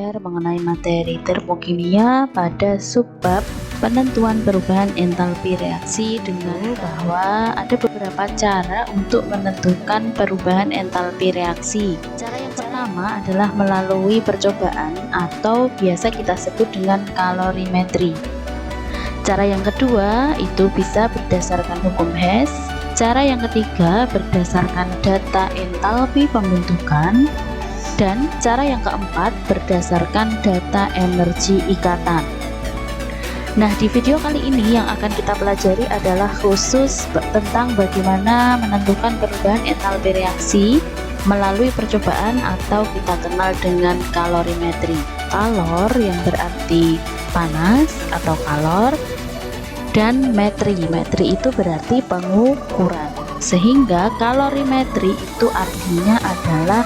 belajar mengenai materi termokimia pada subbab penentuan perubahan entalpi reaksi dengan bahwa ada beberapa cara untuk menentukan perubahan entalpi reaksi. Cara yang pertama adalah melalui percobaan atau biasa kita sebut dengan kalorimetri. Cara yang kedua itu bisa berdasarkan hukum Hess. Cara yang ketiga berdasarkan data entalpi pembentukan. Dan cara yang keempat berdasarkan data energi ikatan. Nah, di video kali ini yang akan kita pelajari adalah khusus tentang bagaimana menentukan perubahan entalpi reaksi melalui percobaan atau kita kenal dengan kalorimetri. Kalor yang berarti panas atau kalor, dan metri itu berarti pengukuran. Sehingga kalorimetri itu artinya adalah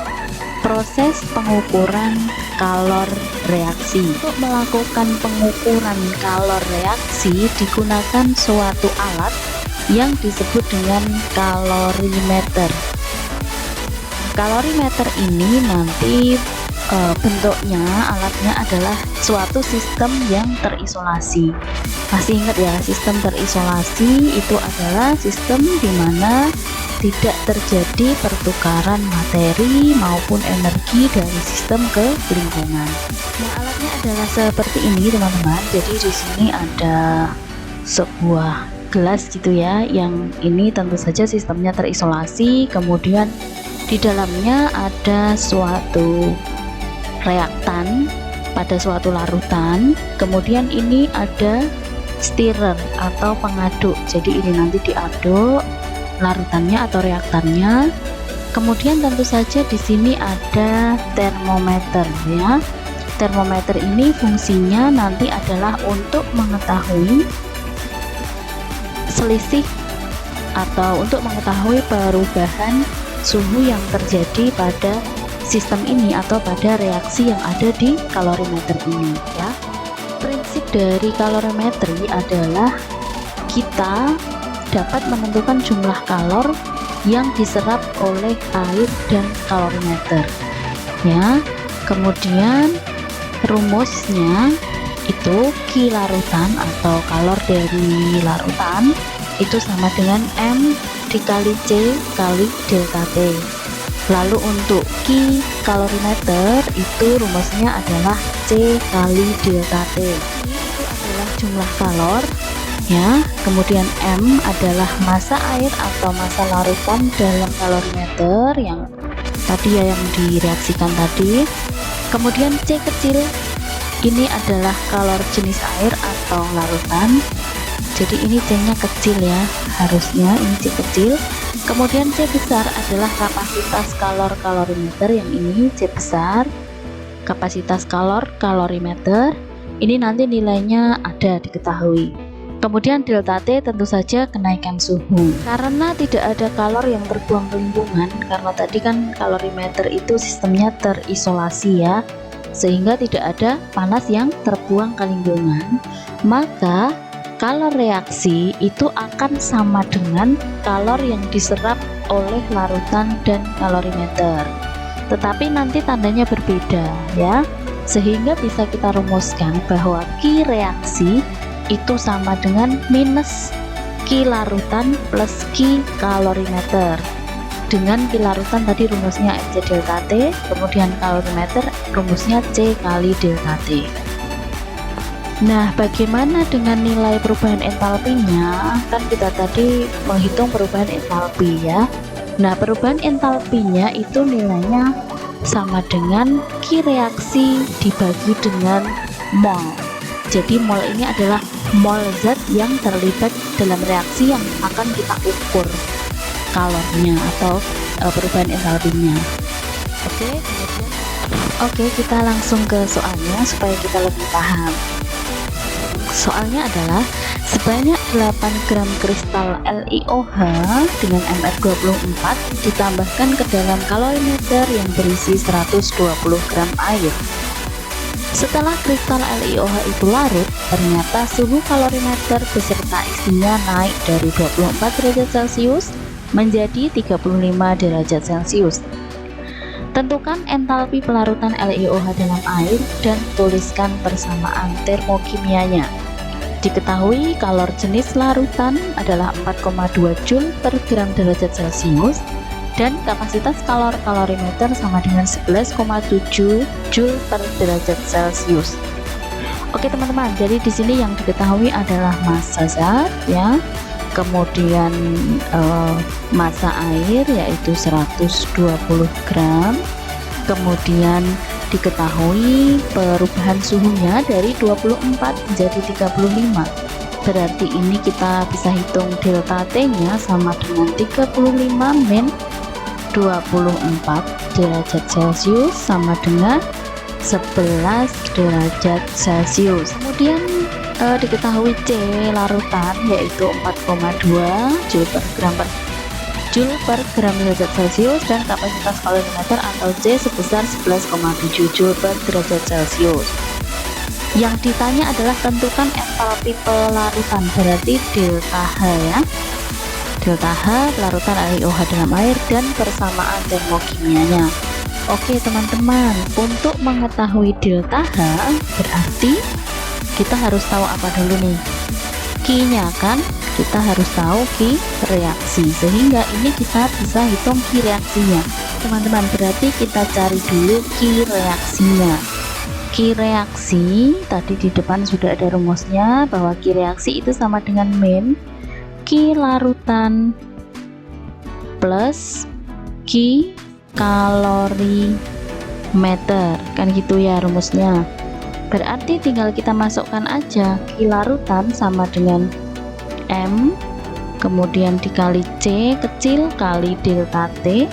proses pengukuran kalor reaksi. Untuk melakukan pengukuran kalor reaksi digunakan suatu alat yang disebut dengan kalorimeter. Kalorimeter ini nanti bentuknya, alatnya adalah suatu sistem yang terisolasi. Masih ingat ya, sistem terisolasi itu adalah sistem di mana tidak terjadi pertukaran materi maupun energi dari sistem ke lingkungan. Nah, alatnya adalah seperti ini teman-teman. Jadi di sini ada sebuah gelas gitu ya, yang ini tentu saja sistemnya terisolasi. Kemudian di dalamnya ada suatu reaktan pada suatu larutan. Kemudian ini ada stirrer atau pengaduk. Jadi ini nanti diaduk larutannya atau reaktannya. Kemudian tentu saja di sini ada termometer ya. Termometer ini fungsinya nanti adalah untuk mengetahui selisih atau untuk mengetahui perubahan suhu yang terjadi pada sistem ini atau pada reaksi yang ada di kalorimeter ini ya. Prinsip dari kalorimetri adalah kita dapat menentukan jumlah kalor yang diserap oleh air dan kalorimeter ya. Kemudian rumusnya itu Q larutan atau kalor dari larutan itu sama dengan M dikali C kali delta T. Lalu untuk Q kalorimeter itu rumusnya adalah C kali delta T. Itu adalah jumlah kalor ya. Kemudian M adalah massa air atau massa larutan dalam kalorimeter yang tadi ya, yang direaksikan tadi. Kemudian C kecil ini adalah kalor jenis air atau larutan. Jadi ini C nya kecil ya, harusnya ini C kecil. Kemudian C besar adalah kapasitas kalor kalorimeter, yang ini C besar. Kapasitas kalor kalorimeter ini nanti nilainya ada diketahui. Kemudian delta T tentu saja kenaikan suhu. Karena tidak ada kalor yang terbuang ke lingkungan, karena tadi kan kalorimeter itu sistemnya terisolasi ya, sehingga tidak ada panas yang terbuang ke lingkungan, maka kalor reaksi itu akan sama dengan kalor yang diserap oleh larutan dan kalorimeter. Tetapi nanti tandanya berbeda ya, sehingga bisa kita rumuskan bahwa Q reaksi itu sama dengan minus Q larutan plus Q kalorimeter. Dengan Q larutan tadi rumusnya MC delta T, kemudian kalorimeter rumusnya C kali delta T. Nah, bagaimana dengan nilai perubahan entalpinya? Kan kita tadi menghitung perubahan entalpi ya. Nah, perubahan entalpinya itu nilainya sama dengan Q reaksi dibagi dengan mol. Jadi mol ini adalah mol zat yang terlibat dalam reaksi yang akan kita ukur kalornya atau perubahan entalpinya. Oke, kita langsung ke soalnya supaya kita lebih paham. Soalnya adalah sebanyak 8 gram kristal LiOH dengan MR24 ditambahkan ke dalam kalorimeter yang berisi 120 gram air. Setelah kristal LiOH itu larut, ternyata suhu kalorimeter beserta isinya naik dari 24 derajat Celcius menjadi 35 derajat Celcius. Tentukan entalpi pelarutan LiOH dalam air dan tuliskan persamaan termokimianya. Diketahui kalor jenis larutan adalah 4,2 Joule per gram derajat Celcius dan kapasitas kalor kalorimeter sama dengan 11,7 Joule per derajat Celcius. Oke teman-teman, jadi di sini yang diketahui adalah massa zat ya, kemudian massa air yaitu 120 gram, kemudian diketahui perubahan suhunya dari 24 menjadi 35, berarti ini kita bisa hitung delta T nya sama dengan 35 min 24 derajat Celcius sama dengan 11 derajat Celcius. Kemudian diketahui C larutan yaitu 4,2 Joule per gram derajat Celcius dan kapasitas kalorimeter atau C sebesar 11,7 Joule per derajat Celcius. Yang ditanya adalah tentukan entalpi pelarutan, berarti delta H ya. Delta H pelarutan LiOH dalam air dan persamaan termokimianya. Oke teman-teman, untuk mengetahui delta H berarti kita harus tahu apa dulu nih? Q-nya kan, kita harus tahu Q reaksi, sehingga ini kita bisa hitung Q reaksinya. Teman-teman, berarti kita cari dulu Q reaksinya. Q reaksi tadi di depan sudah ada rumusnya bahwa Q reaksi itu sama dengan min Q larutan plus Q kalorimeter, kan gitu ya rumusnya. Berarti tinggal kita masukkan aja Q larutan sama dengan M kemudian dikali C kecil kali delta T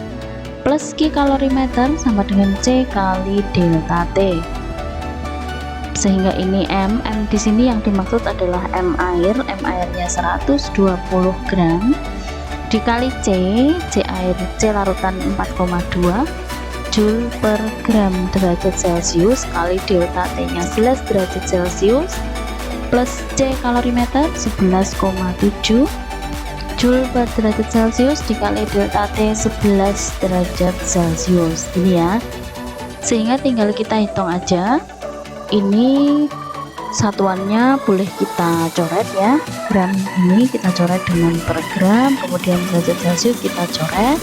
plus Q kalorimeter sama dengan C kali delta T, sehingga ini M di sini yang dimaksud adalah M airnya 120 gram dikali C larutan 4,2 Joule per gram derajat Celcius kali delta T nya 11 derajat Celcius plus C kalorimeter 11,7 Joule per derajat Celcius dikali delta T 11 derajat Celcius ini ya, sehingga tinggal kita hitung aja. Ini satuannya boleh kita coret ya, gram ini kita coret dengan per gram, kemudian derajat Celcius kita coret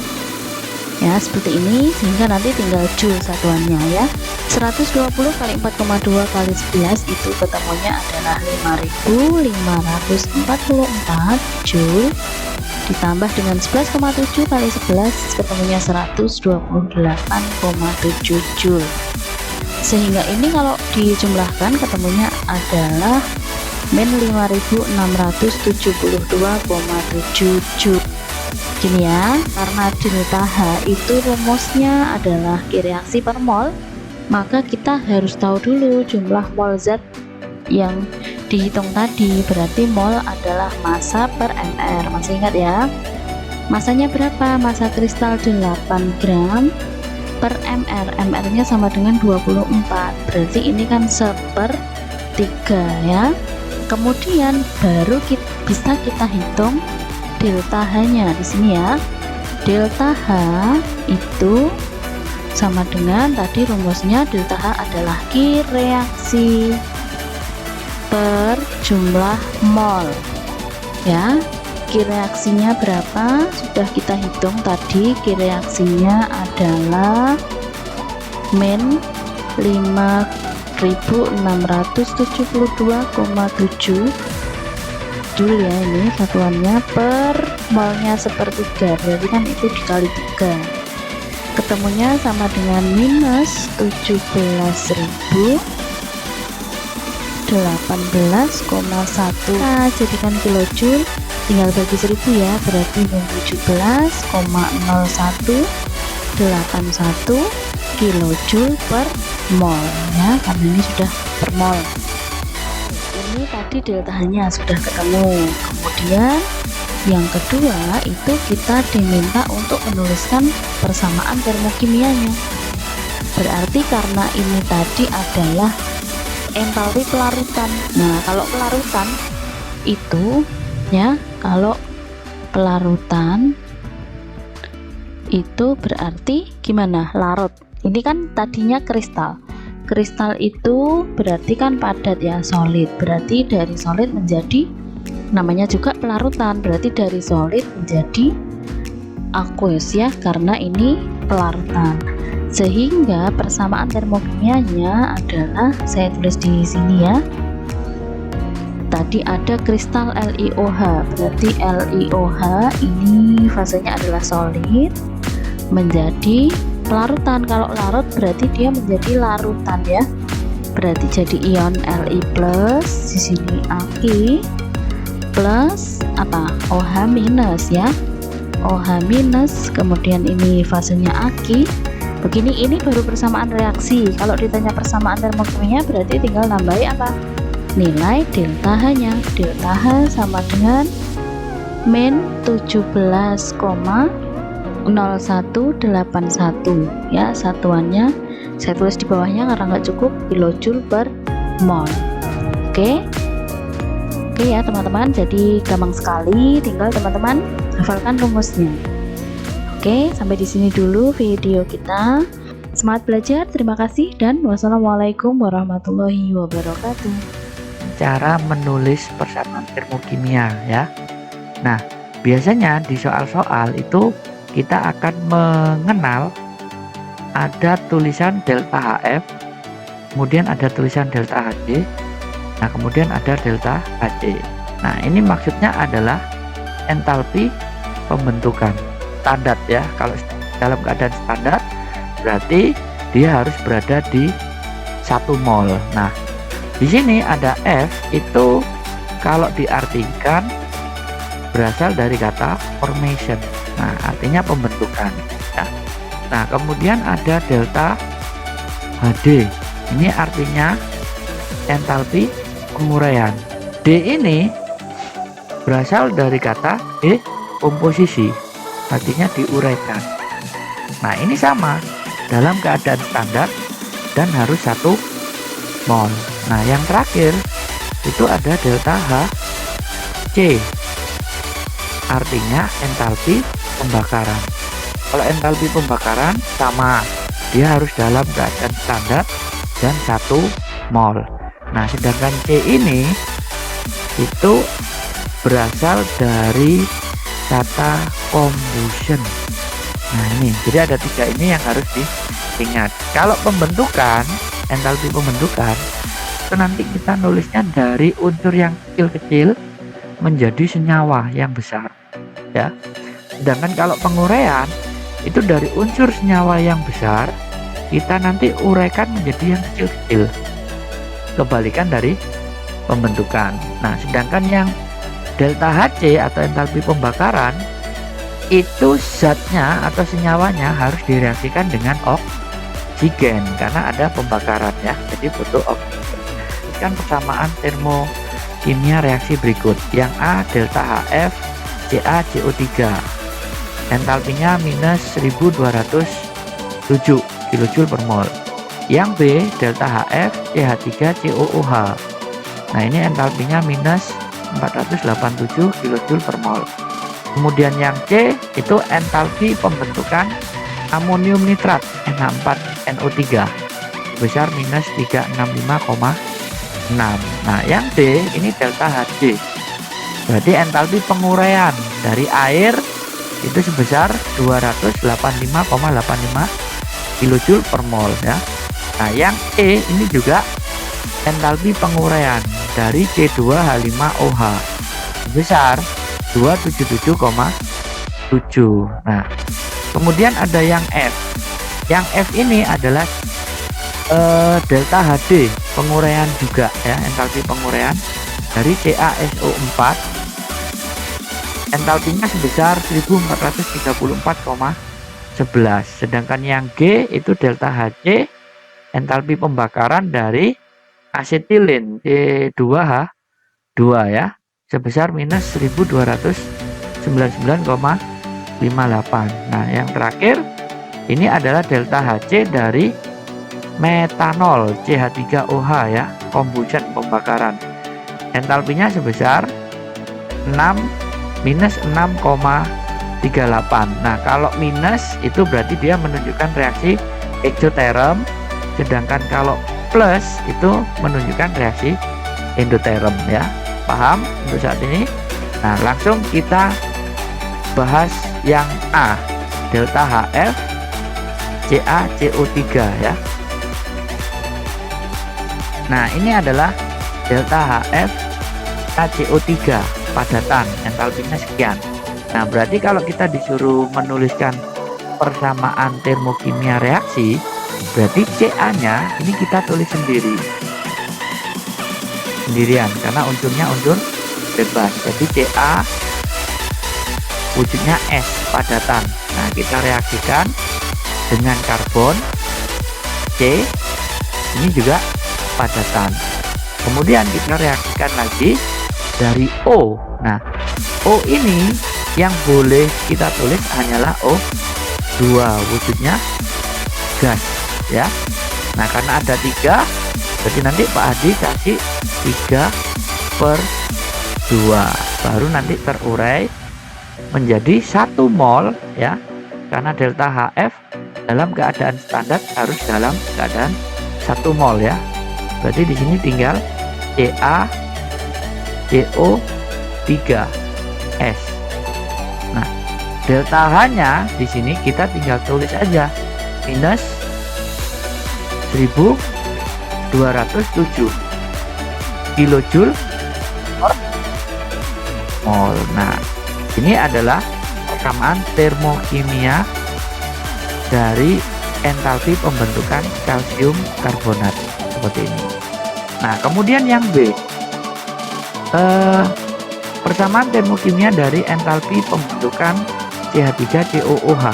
ya seperti ini, sehingga nanti tinggal Joule satuannya ya. 120 kali 4,2 kali 11 itu ketemunya adalah 5544 Joule ditambah dengan 11,7 kali 11 ketemunya 128,7 Joule, sehingga ini kalau dijumlahkan ketemunya adalah min 5672,7 Joule. Gini ya, karena delta H itu rumusnya adalah Q reaksi per mol, maka kita harus tahu dulu jumlah mol zat yang dihitung tadi, berarti mol adalah massa per mr. Masih ingat ya? Masanya berapa? Massa kristal 8 gram per mr, mr nya sama dengan 24, berarti ini kan 1/3 ya. Kemudian baru bisa kita hitung delta H-nya di sini ya. Delta H itu sama dengan tadi rumusnya, delta H adalah Q reaksi per jumlah mol ya. Q reaksinya berapa? Sudah kita hitung tadi, Q reaksinya adalah min 5672,7 Joule ya, ini satuannya per molnya 1/3, berarti kan itu dikali 3 ketemunya sama dengan minus 17.018,1. Nah, jadikan kilojoule tinggal bagi 1000 ya, berarti min 17,0181 kilojoule per mol ya, karena ini sudah per mol. Ini tadi delta-nya sudah ketemu. Kemudian yang kedua itu kita diminta untuk menuliskan persamaan termokimianya. Berarti karena ini tadi adalah entalpi pelarutan. Nah, kalau pelarutan itu ya, kalau pelarutan itu berarti gimana? Larut. Ini kan tadinya kristal. Kristal itu berarti kan padat ya, solid. Berarti dari solid menjadi, namanya juga pelarutan, berarti dari solid menjadi aqueous ya, karena ini pelarutan. Sehingga persamaan termokimianya adalah, saya tulis di sini ya, tadi ada kristal LiOH, berarti LiOH ini fasenya adalah solid menjadi pelarutan. Kalau larut berarti dia menjadi larutan ya, berarti jadi ion Li plus, di sini Aq plus apa, OH minus ya, OH minus, kemudian ini fasenya Aq begini. Ini baru persamaan reaksi. Kalau ditanya persamaan termokimia berarti tinggal nambahin apa, nilai delta H nya. Delta H sama dengan min 17,0181 ya, satuannya saya tulis di bawahnya karena nggak cukup, kilojoule per mol. Oke ya teman-teman, jadi gampang sekali, tinggal teman-teman hafalkan rumusnya. Oke, sampai di sini dulu video kita. Semangat belajar, terima kasih, dan wassalamualaikum warahmatullahi wabarakatuh. Cara menulis persamaan termokimia ya. Nah, biasanya di soal-soal itu kita akan mengenal ada tulisan delta HF, kemudian ada tulisan delta HC, nah kemudian ada delta HC. Nah, ini maksudnya adalah entalpi pembentukan standar ya. Kalau dalam keadaan standar berarti dia harus berada di 1 mol. Nah, di sini ada F, itu kalau diartikan berasal dari kata formation. Nah, artinya pembentukan ya. Nah, kemudian ada delta HD. Ini artinya entalpi penguraian. D ini berasal dari kata komposisi, artinya diuraikan. Nah, ini sama dalam keadaan standar dan harus 1 mol. Nah, yang terakhir itu ada delta HC, artinya entalpi pembakaran. Kalau entalpi pembakaran sama, dia harus dalam keadaan standar dan 1 mol. Nah, sedangkan C ini itu berasal dari kata combustion. Nah, ini jadi ada 3 ini yang harus diingat. Kalau pembentukan, entalpi pembentukan itu nanti kita nulisnya dari unsur yang kecil-kecil menjadi senyawa yang besar ya. Sedangkan kalau penguraian itu dari unsur senyawa yang besar kita nanti uraikan menjadi yang kecil-kecil, kebalikan dari pembentukan. Nah, sedangkan yang delta HC atau entalpi pembakaran itu zatnya atau senyawanya harus direaksikan dengan oksigen karena ada pembakaran ya, jadi butuh oksigen. Kan persamaan termokimia reaksi berikut. Yang A delta HF CaCO3, entalpinya minus 1207 kJ per mol. Yang B delta HF CH3COOH, nah ini entalpinya minus 487 kJ per mol. Kemudian yang C itu entalpi pembentukan amonium nitrat NH4NO3 sebesar minus 365,6. Nah, yang D ini delta HC, berarti entalpi penguraian dari air itu sebesar 285,85 kJ per mol ya. Nah, yang E ini juga entalpi penguraian dari C2H5OH sebesar 277,7. Nah, kemudian ada yang F. Yang F ini adalah delta HD, penguraian juga ya, entalpi penguraian dari CaSO4, entalpinya sebesar 1434,11. Sedangkan yang G itu delta HC, entalpi pembakaran dari asetilin C2H2 ya, sebesar minus 1299,58. Nah, yang terakhir ini adalah delta HC dari metanol CH3OH ya, combustion pembakaran. Entalpinya sebesar minus 6,8 38. Nah, kalau minus itu berarti dia menunjukkan reaksi eksoterm, sedangkan kalau plus itu menunjukkan reaksi endoterm ya. Paham untuk saat ini? Nah, langsung kita bahas yang A, delta HF CaCO3 ya. Nah, ini adalah delta HF CaCO3 padatan, entalpinya sekian. Nah, berarti kalau kita disuruh menuliskan persamaan termokimia reaksi, berarti Ca-nya ini kita tulis sendirian karena unsurnya unsur bebas. Jadi Ca wujudnya S padatan. Nah, kita reaksikan dengan karbon C, ini juga padatan. Kemudian kita reaksikan lagi dari O. Nah, O ini yang boleh kita tulis hanyalah O2, wujudnya gas ya. Nah, karena ada 3, jadi nanti Pak Hadi kasih 3/2, baru nanti terurai menjadi 1 mol ya. Karena delta HF dalam keadaan standar harus dalam keadaan 1 mol ya. Berarti di sini tinggal CaCO3S. Nah, delta H-nya di sini kita tinggal tulis aja minus 1207 kilojoule per mol. Nah, ini adalah persamaan termokimia dari entalpi pembentukan kalsium karbonat seperti ini. Nah, kemudian yang B, persamaan termokimia dari entalpi pembentukan CH3COOH,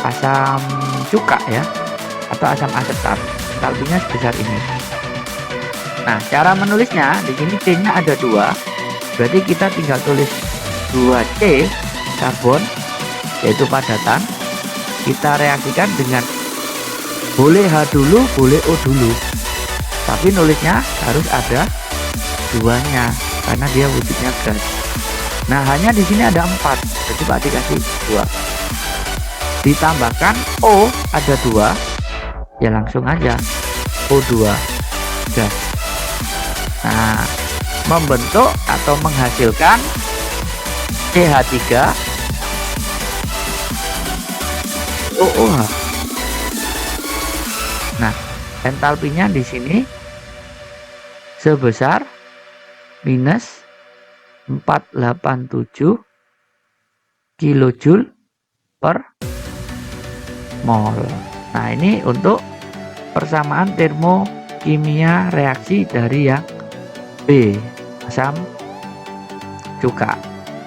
asam cuka ya, atau asam asetat. Entalpinya sebesar ini. Nah, cara menulisnya di sini C-nya ada 2, berarti kita tinggal tulis 2C karbon, yaitu padatan. Kita reaksikan dengan boleh H dulu, boleh O dulu, tapi nulisnya harus ada 2-nya karena dia wujudnya gas. Nah, hanya di sini ada 4, jadi Pak dikasih 2. Ditambahkan O ada 2, ya langsung aja O2 gas. Nah, membentuk atau menghasilkan CH3 OOH. Nah, entalpinya di sini sebesar minus 487 kilojoule per mol. Nah, ini untuk persamaan termokimia reaksi dari yang B, asam cuka.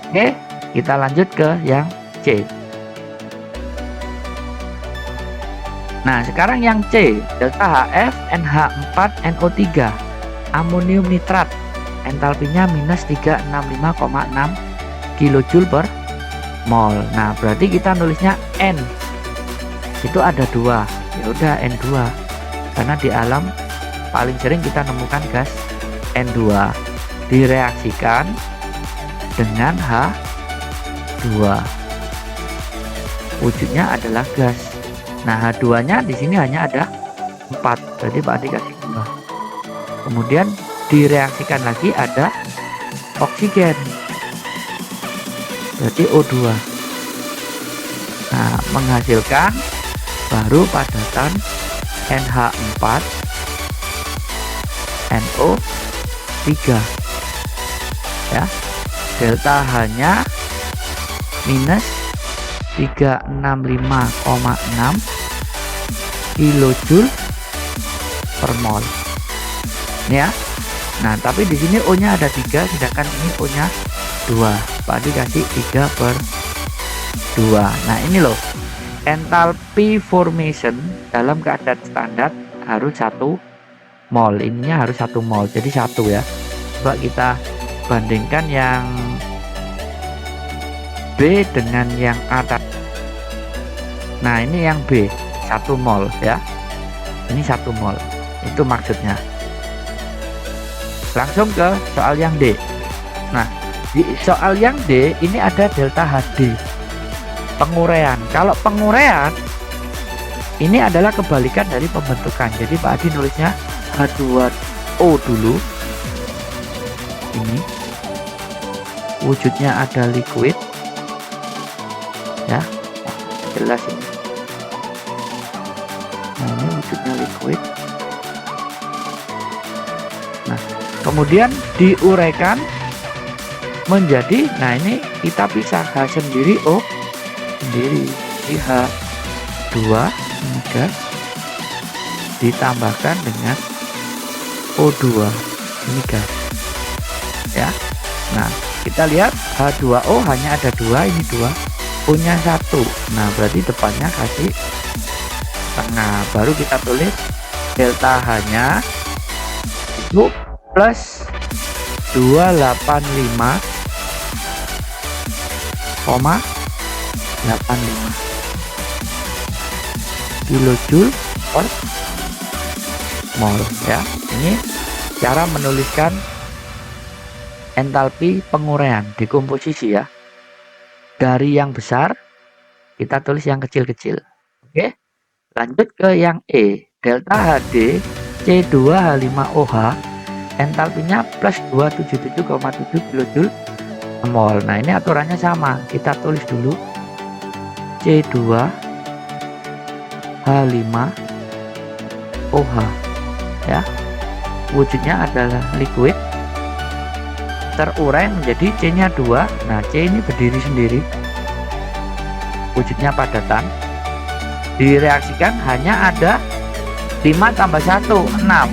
Oke, kita lanjut ke yang C. Nah, sekarang yang C, delta HF NH4NO3 amonium nitrat, entalpinya minus 365,6 kilojoule per mol. Nah, berarti kita nulisnya N itu ada 2, ya udah N2, karena di alam paling sering kita nemukan gas N2, direaksikan dengan H2, wujudnya adalah gas. Nah, H2 nya di sini hanya ada 4, jadi Pak dikasih 2. Kemudian direaksikan lagi ada oksigen, jadi O2. Nah, menghasilkan baru padatan NH4 NO3 ya. Delta H-nya minus 365,6 kilojoule per mol ya. Nah, tapi di sini O-nya ada 3, sedangkan ini O-nya 2. Pak dikasih 3/2. Nah, ini loh, entalpi formation dalam keadaan standar harus 1 mol. Ininya harus 1 mol, jadi 1 ya. Coba kita bandingkan yang B dengan yang A tadi. Nah, ini yang B 1 mol ya, ini 1 mol, itu maksudnya. Langsung ke soal yang D. Nah, di soal yang D ini ada delta HD penguraian. Kalau penguraian ini adalah kebalikan dari pembentukan. Jadi Pak Adi nulisnya H2O dulu. Ini wujudnya ada liquid ya, jelas ini. Nah, ini wujudnya liquid. Nah, kemudian diuraikan menjadi, nah ini kita pisah H sendiri, O sendiri. Di H2 ini gas ditambahkan dengan O2 ini gas ya. Nah, kita lihat H2O hanya ada 2, ini 2, O-nya 1. Nah, berarti depannya kasih setengah. Baru kita tulis delta H-nya itu plus 285,85 kilojoule per mol ya. Ini cara menuliskan entalpi penguraian dekomposisi ya. Dari yang besar kita tulis yang kecil-kecil. Oke, lanjut ke yang E, delta HD C2H5OH entalpinya plus 277,7 kilojoule per mol. Nah, ini aturannya sama, kita tulis dulu C2H5OH ya. Wujudnya adalah liquid, terurai menjadi C-nya 2. Nah, C ini berdiri sendiri, wujudnya padatan. Direaksikan hanya ada 5 tambah 1, 6.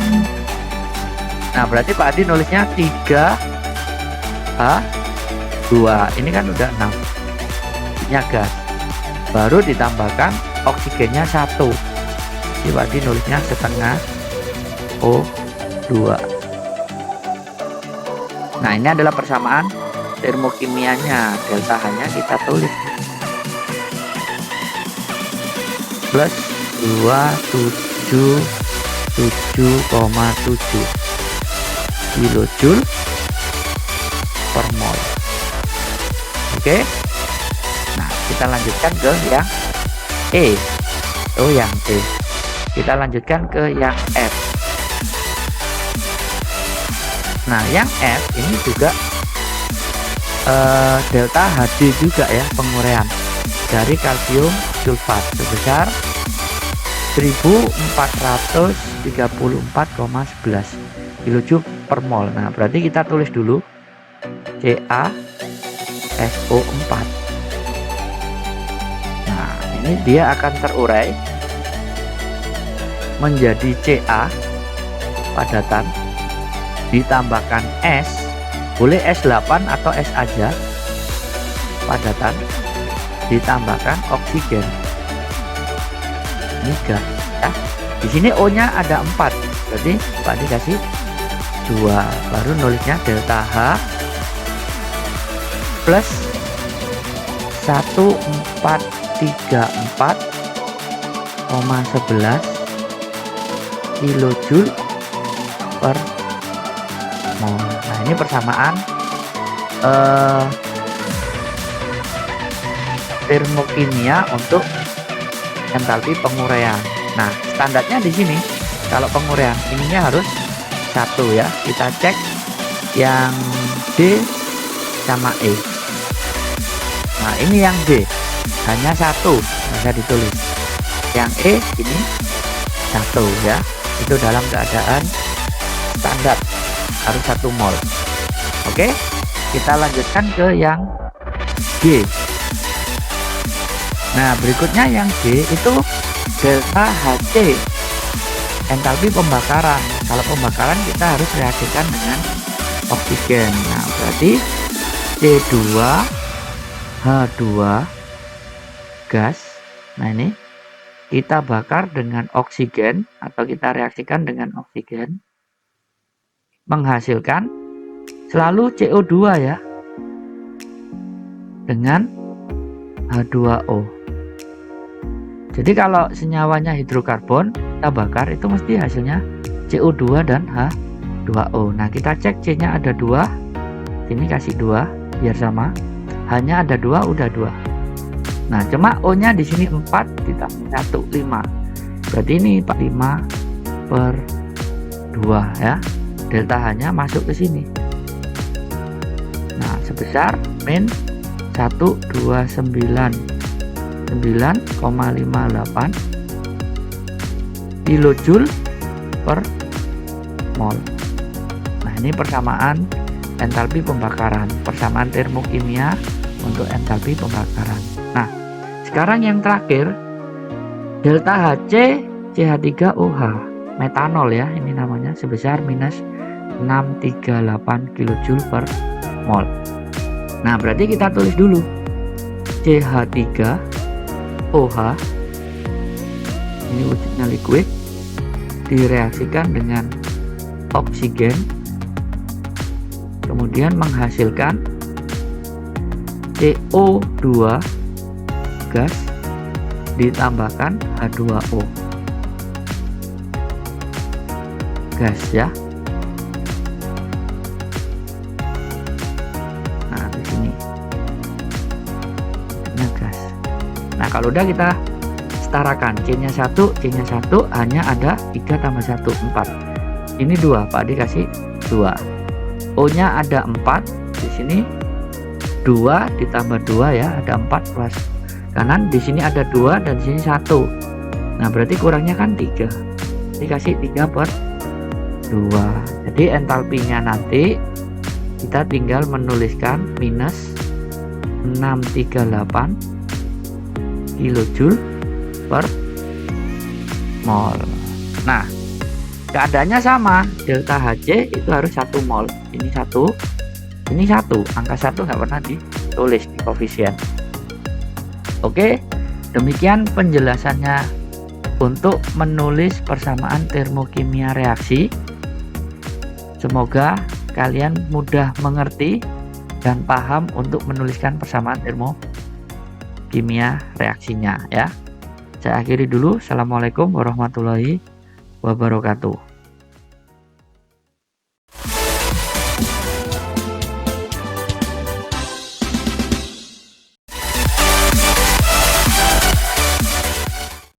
Nah, berarti Pak Adi nulisnya 3H2. Ini kan udah 6, wujudnya gas. Baru ditambahkan oksigennya 1. Jadi Pak Adi nulisnya setengah O2. Nah, ini adalah persamaan termokimianya. Delta H-nya kita tulis plus 277,7 kilojoule per mol. Oke. Nah, kita lanjutkan ke yang E. Oh, yang E. Kita lanjutkan ke yang F. Nah, yang F ini juga delta HD juga ya, penguraian dari kalsium sulfat sebesar 1434,11 kilojoule per mol. Nah, berarti kita tulis dulu CaSO4. Nah, ini dia akan terurai menjadi Ca padatan, ditambahkan S, boleh S8 atau S aja, padatan, ditambahkan oksigen. Ini gas ya. Di sini O-nya ada 4, berarti Pak dikasih 2. Baru nulisnya delta H plus 1434,11 kilojoule per mol. Nah, ini persamaan termokimia untuk entalpi penguraian. Nah, standarnya di sini kalau penguraian ininya harus 1 ya. Kita cek yang D sama E. Nah, ini yang D hanya 1, maka ditulis. Yang E ini 1 ya. Itu dalam keadaan standar harus 1 mol. Oke, kita lanjutkan ke yang G. Nah, berikutnya yang G itu delta HC, entalpi pembakaran. Kalau pembakaran kita harus reaksikan dengan oksigen. Nah, berarti C2H2 gas. Nah, ini kita bakar dengan oksigen atau kita reaksikan dengan oksigen, menghasilkan selalu CO2 ya, dengan H2O. Jadi kalau senyawanya hidrokarbon kita bakar itu mesti hasilnya CO2 dan H2O. Nah, kita cek C-nya ada 2, sini kasih 2 biar sama. H-nya ada 2, udah 2. Nah, cuma O-nya di sini 4 ditambah 1, 5. Berarti ini 5 per 2 ya. Delta H-nya masuk ke sini. Nah, sebesar min 129,58 kilojoule per mol. Nah, ini persamaan entalpi pembakaran, persamaan termokimia untuk entalpi pembakaran. Nah, sekarang yang terakhir, delta HC CH3OH metanol ya, ini namanya, sebesar minus 638 kilojoule per mol. Nah, berarti kita tulis dulu CH3OH ini wujudnya liquid, direaksikan dengan oksigen, kemudian menghasilkan CO2 gas ditambahkan H2O gas ya. Nah, di sini ini gas. Nah, kalau udah kita setarakan C-nya 1, C-nya 1, hanya ada 3 tambah 1, 4. Ini 2, Pak dikasih 2. O-nya ada 4, di sini 2 ditambah 2 ya, ada 4 plus kanan, di sini ada 2 dan di sini 1. Nah, berarti kurangnya kan 3. Dikasih 3 per 2. Jadi entalpinya nanti kita tinggal menuliskan minus 638 kilojoule per mol. Nah, keadaannya sama, delta Hc itu harus 1 mol. Ini 1, ini 1, angka 1 nggak pernah ditulis di koefisien. Oke, demikian penjelasannya untuk menulis persamaan termokimia reaksi. Semoga kalian mudah mengerti dan paham untuk menuliskan persamaan termokimia reaksinya ya. Saya akhiri dulu. Assalamualaikum warahmatullahi wabarakatuh.